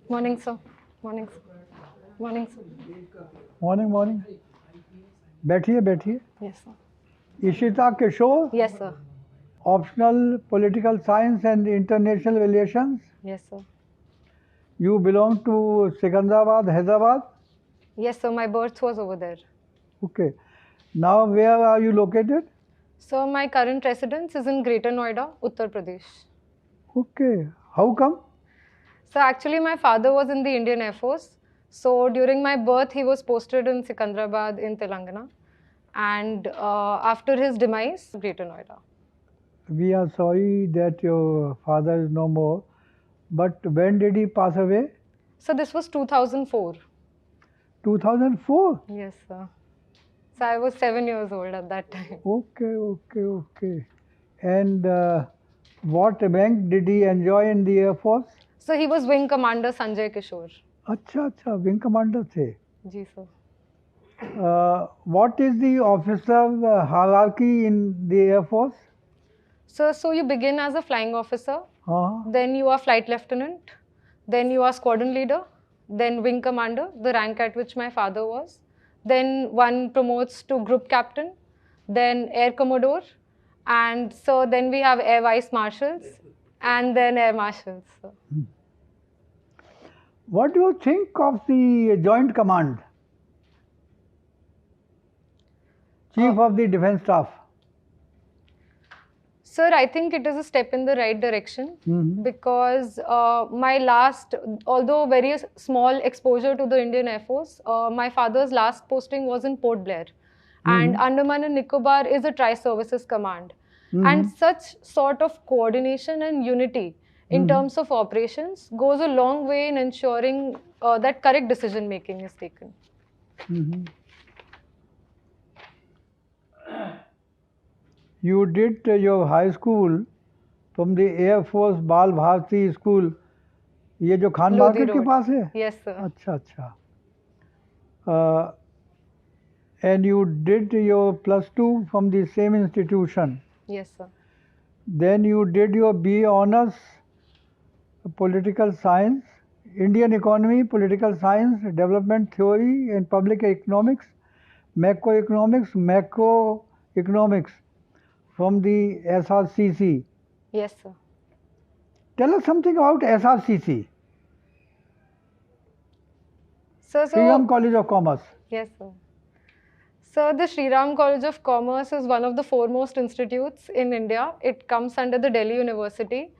Morning, sir. Morning, sir. Morning, sir. Morning morning बैठिए बैठिए Yes, sir. Ishita Kishore Yes, sir. Optional political science and international relations Yes, sir. You belong to Secunderabad Hyderabad Yes, sir. My birth was over there. Okay now where are you located So my current residence is in Greater Noida, Uttar Pradesh. Okay how come So actually, my father was in the Indian Air Force. So during my birth, he was posted in Sikandrabad in Telangana, and after his demise, Greater Noida. We are sorry that your father is no more but when did he pass away So this was 2004. 2004 Yes, sir. So I was 7 years old at that time. okay okay okay and what rank did he enjoy in the air force So he was Wing Commander Sanjay Kishore. अच्छा अच्छा wing commander थे Ji, sir. what is the officer hierarchy in the air force So you begin as a flying officer, हाँ then you are flight lieutenant, then you are squadron leader, then wing commander, the rank at which my father was. Then one promotes to group captain, then air commodore, and so then we have air vice marshals, and then air marshals. So. what do you think of the joint command chief of the defense staff Sir, I think it is a step in the right direction because my last, although very small exposure to the Indian Air Force, my father's last posting was in Port Blair. And Andaman and Nicobar is a tri-services command. And such sort of coordination and unity in terms of operations goes a long way in ensuring that correct decision making is taken. you did your high school from the Air Force Bal Bharati School ये जो Khan Lodi market के Road. पास है Yes, sir. अच्छा अच्छा and you did your +2 from the same institution Yes, sir. then you did your BA honors political science Indian economy political science development theory and public economics macroeconomics from the SRCC Yes, sir. tell us something about SRCC So, Sriram College of Commerce yes, sir. So, the Sriram College of Commerce is one of the foremost institutes in India. It comes under the Delhi University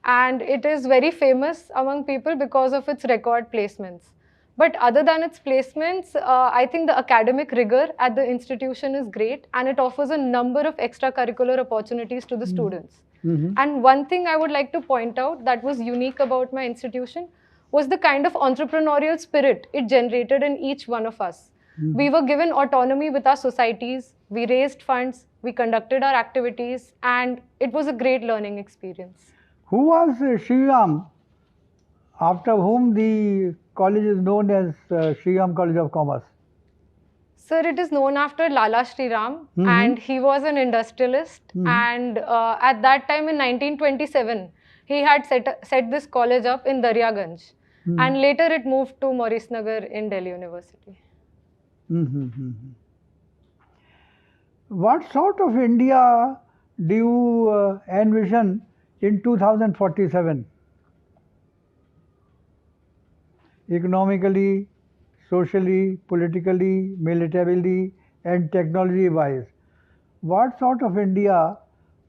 and it is very famous among people because of its record placements. But other than its placements, I think the academic rigor at the institution is great and it offers a number of extracurricular opportunities to the students. And one thing I would like to point out that was unique about my institution was the kind of entrepreneurial spirit it generated in each one of us. We were given autonomy with our societies, we raised funds, we conducted our activities, and it was a great learning experience. who was Sriram after whom the college is known as Sriram College of Commerce Sir, it is known after Lala Sriram, and he was an industrialist. And at that time in 1927, he had set this college up in Daryaganj. And later it moved to Maurice Nagar in Delhi University. What sort of India do you envision in 2047? Economically, socially, politically, militarily, and technology-wise. What sort of India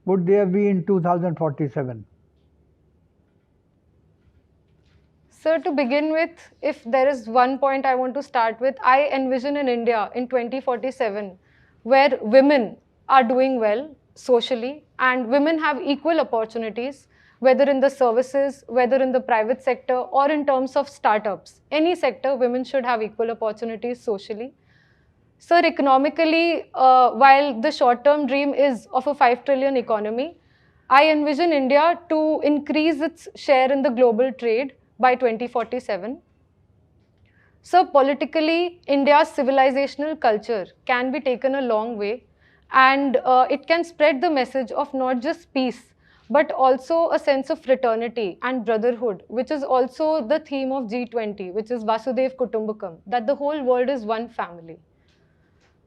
would there be in 2047? Sir, to begin with, if there is one point I want to start with, I envision an India in 2047 where women are doing well socially and women have equal opportunities, whether in the services, whether in the private sector or in terms of startups. Any sector, women should have equal opportunities socially. Sir, economically, while the short-term dream is of a 5 trillion economy, I envision India to increase its share in the global trade by 2047. So politically, India's civilizational culture can be taken a long way and it can spread the message of not just peace, but also a sense of fraternity and brotherhood, which is also the theme of G20, which is Vasudev Kutumbakam, that the whole world is one family.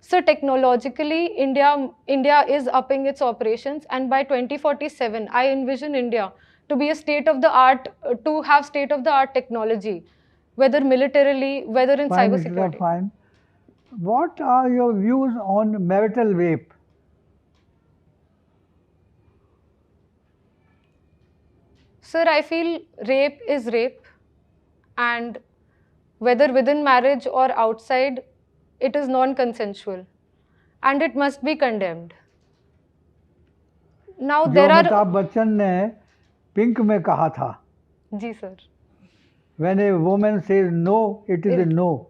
So technologically, India is upping its operations, and by 2047, I envision India to be a state of the art, to have state of the art technology, whether militarily, whether in Fine, Ishita, cybersecurity. fine. What are your views on marital rape? Sir, I feel rape is rape, and whether within marriage or outside, it is non-consensual, and it must be condemned. Now जो there are, Amitabh Bachchan ने pink में कहा था, ji sir, when a woman says no, it is a it, no.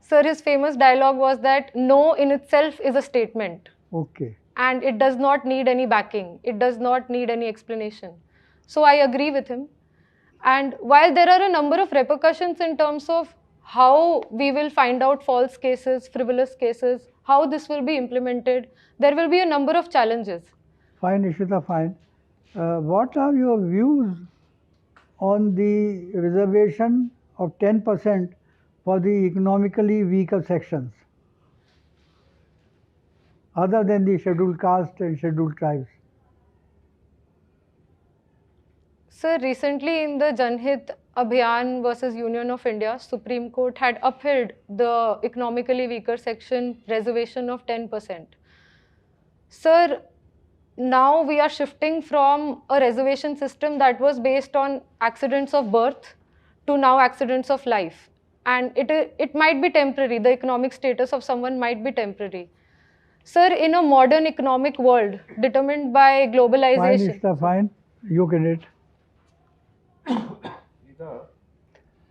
sir, his famous dialogue was that no in itself is a statement. Okay. And it does not need any backing. It does not need any explanation. So I agree with him. And while there are a number of repercussions in terms of how we will find out false cases, frivolous cases, how this will be implemented, there will be a number of challenges. Fine, Ishita, fine. What are your views on the reservation of 10% for the economically weaker sections, other than the scheduled caste and scheduled tribes? Sir, recently in the Janhit Abhiyan versus Union of India, Supreme Court had upheld the economically weaker section reservation of 10%. Sir, now we are shifting from a reservation system that was based on accidents of birth to now accidents of life. And it might be temporary, the economic status of someone might be temporary. Sir, in a modern economic world determined by Fine, globalization. Ishita, fine. You get it.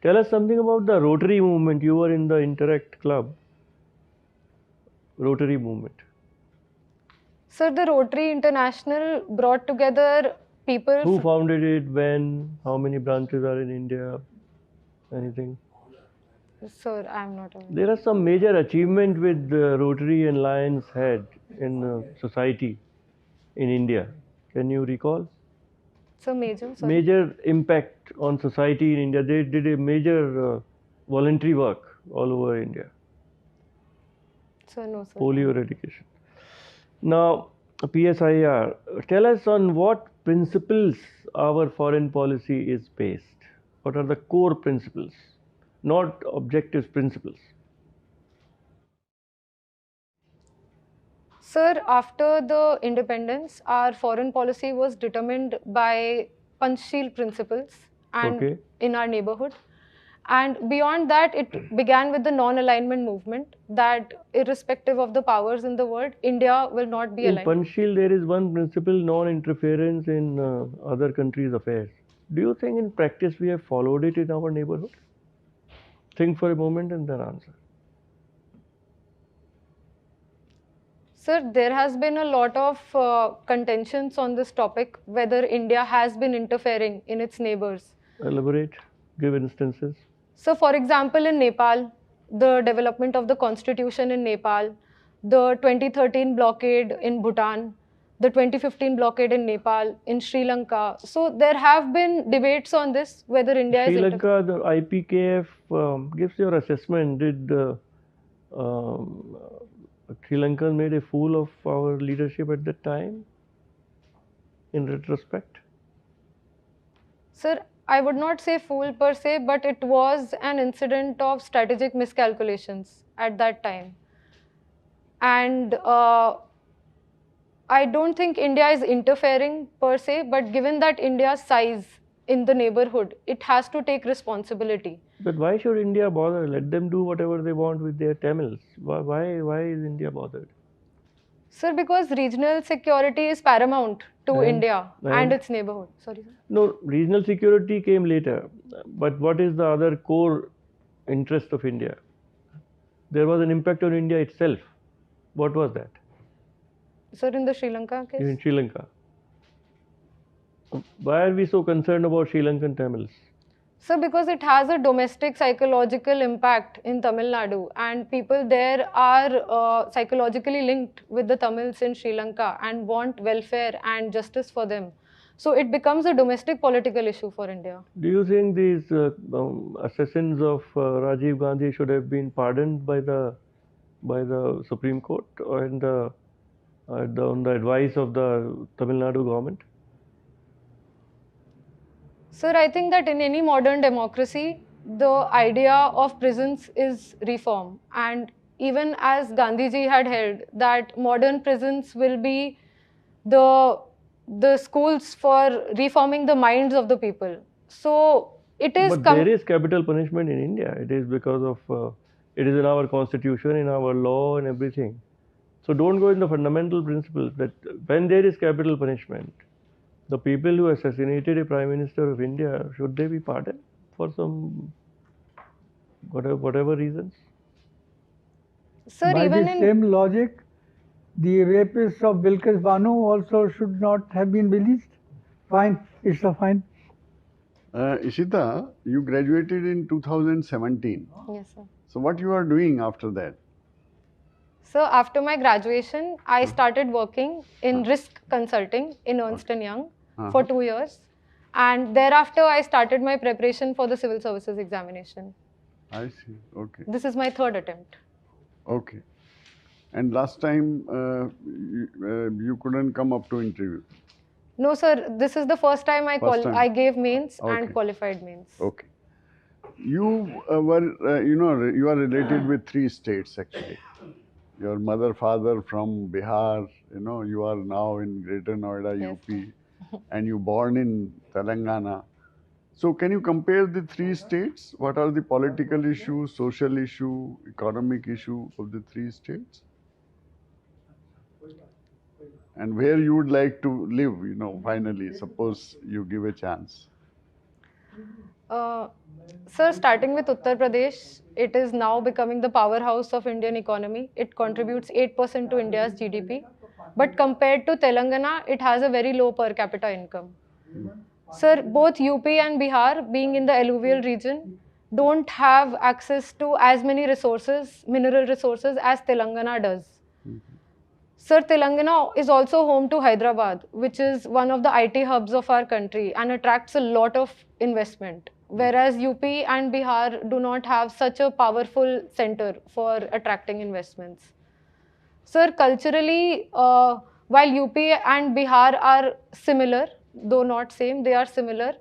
Tell us something about the Rotary movement. You were in the Interact Club. Rotary movement. Sir, the Rotary International brought together people. Who founded it? When? How many branches are in India? Anything? Sir, I am not aware. There are some major achievement with Rotary and Lions had in society in India. Can you recall? So major, sorry. Major impact on society in India. They did a major voluntary work all over India. Sir, no, sir. Polio eradication. Now, PSIR, tell us on what principles our foreign policy is based. What are the core principles, not objectives, principles? Sir, after the independence, our foreign policy was determined by Panchsheel principles and in our neighborhood. And beyond that, it began with the non-alignment movement that irrespective of the powers in the world, India will not be aligned. In Panchsheel, there is one principle, non-interference in other countries' affairs. Do you think in practice we have followed it in our neighborhood? Think for a moment and then answer. Sir, there has been a lot of contentions on this topic, whether India has been interfering in its neighbors. Elaborate, give instances. So, for example, in Nepal, the development of the constitution in Nepal, the 2013 blockade in Bhutan, the 2015 blockade in Nepal, in Sri Lanka. So, there have been debates on this, whether India is Sri Lanka, the IPKF gives your assessment. Did Sri Lanka made a fool of our leadership at that time, in retrospect? Sir, I would not say fool per se, but it was an incident of strategic miscalculations at that time. And I don't think India is interfering per se, but given that India's size in the neighborhood, it has to take responsibility. But why should India bother? Let them do whatever they want with their Tamils. Why is India bothered? Sir, because regional security is paramount to India and its neighborhood. Sorry, sir. No, regional security came later. But what is the other core interest of India? There was an impact on India itself. What was that? Sir, in the Sri Lanka case? In Sri Lanka. Why are we so concerned about Sri Lankan Tamils? Sir, because it has a domestic psychological impact in Tamil Nadu, and people there are psychologically linked with the Tamils in Sri Lanka and want welfare and justice for them. So it becomes a domestic political issue for India. Do you think these assassins of Rajiv Gandhi should have been pardoned by the Supreme Court and on the advice of the Tamil Nadu government? Sir, I think that in any modern democracy, the idea of prisons is reform. And even as Gandhiji had held that modern prisons will be the, the schools for reforming the minds of the people. So it is. But there is capital punishment in India. It is because of it is in our constitution, in our law, and everything. So don't go in the fundamental principles that when there is capital punishment, the people who assassinated a prime minister of India, should they be pardoned for some whatever reasons? Sir, By even the in same logic, the rapists of Bilkis Banu also should not have been released. Fine, it's a fine. Ishita, you graduated in 2017. Yes, sir. So what you are doing after that? So after my graduation, I started working in risk consulting in Ernst & Young for 2 years. And thereafter, I started my preparation for the civil services examination. I see. Okay. This is my third attempt. Okay. And last time you couldn't come up to interview. No, sir. This is the first time I gave mains Okay. and qualified mains. Okay. You were, you are related with 3 states actually. Your mother, father from Bihar, you are now in Greater Noida, Yes. UP, and you born in Telangana. So can you compare the 3 states? What are the political issues, social issue, economic issue of the 3 states? And where you would like to live, finally, suppose you give a chance. Sir, starting with Uttar Pradesh, it is now becoming the powerhouse of Indian economy. It contributes 8% to India's GDP. But compared to Telangana, it has a very low per capita income. Sir, both UP and Bihar, being in the alluvial region, don't have access to as many resources, mineral resources, as Telangana does. Sir, Telangana is also home to Hyderabad, which is one of the IT hubs of our country and attracts a lot of investment. Whereas UP and Bihar do not have such a powerful center for attracting investments. Sir, culturally, while UP and Bihar are similar, though not same, they are similar.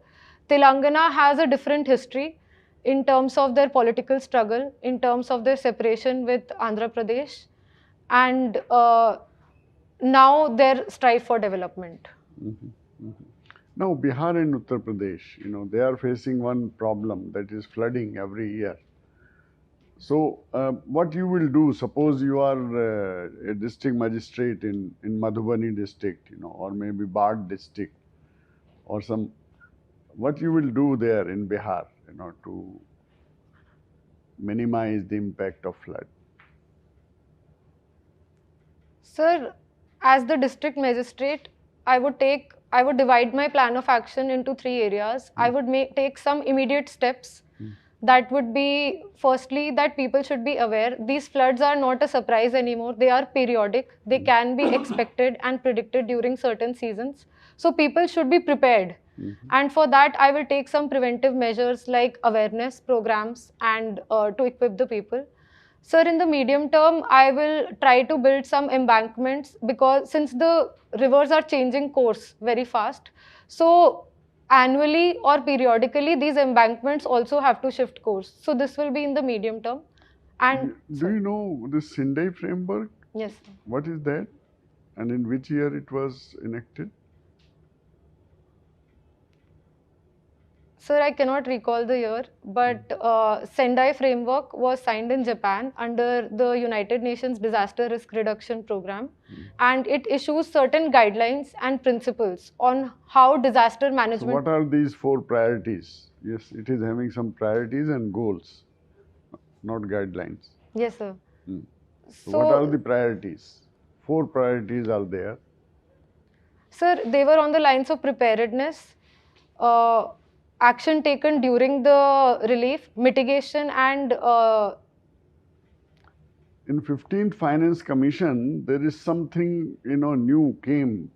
Telangana has a different history in terms of their political struggle, in terms of their separation with Andhra Pradesh, and now their strive for development. Now, Bihar and Uttar Pradesh, they are facing one problem, that is flooding every year. So, what you will do, suppose you are a district magistrate in Madhubani district, or maybe Bagh district, or what you will do there in Bihar, to minimize the impact of flood? Sir, as the district magistrate, I would divide my plan of action into 3 areas. I would take some immediate steps. That would be, firstly, that people should be aware. These floods are not a surprise anymore. They are periodic. They can be expected and predicted during certain seasons. So people should be prepared. And for that, I will take some preventive measures like awareness programs and to equip the people. Sir, in the medium term, I will try to build some embankments, because since the rivers are changing course very fast, so annually or periodically, these embankments also have to shift course. So this will be in the medium term. And do you know the Sindai framework? Yes. What is that? And in which year it was enacted? Sir, I cannot recall the year, but Sendai framework was signed in Japan under the United Nations Disaster Risk Reduction Program, and it issues certain guidelines and principles on how disaster management. So what are these 4 priorities? Yes, it is having some priorities and goals, not guidelines. Yes, sir. So what are the priorities? 4 priorities are there. Sir, they were on the lines of preparedness, action taken during the relief, mitigation, and in 15th Finance Commission, there is something new came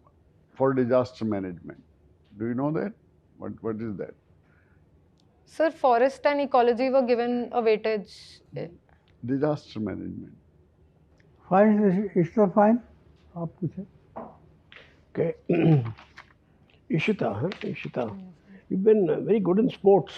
for disaster management. Do you know that? What is that? Sir, forest and ecology were given a weightage. Disaster management. Fine, Ishita, fine. आप पूछे. Okay. Ishita, Ishita, you've been very good in sports.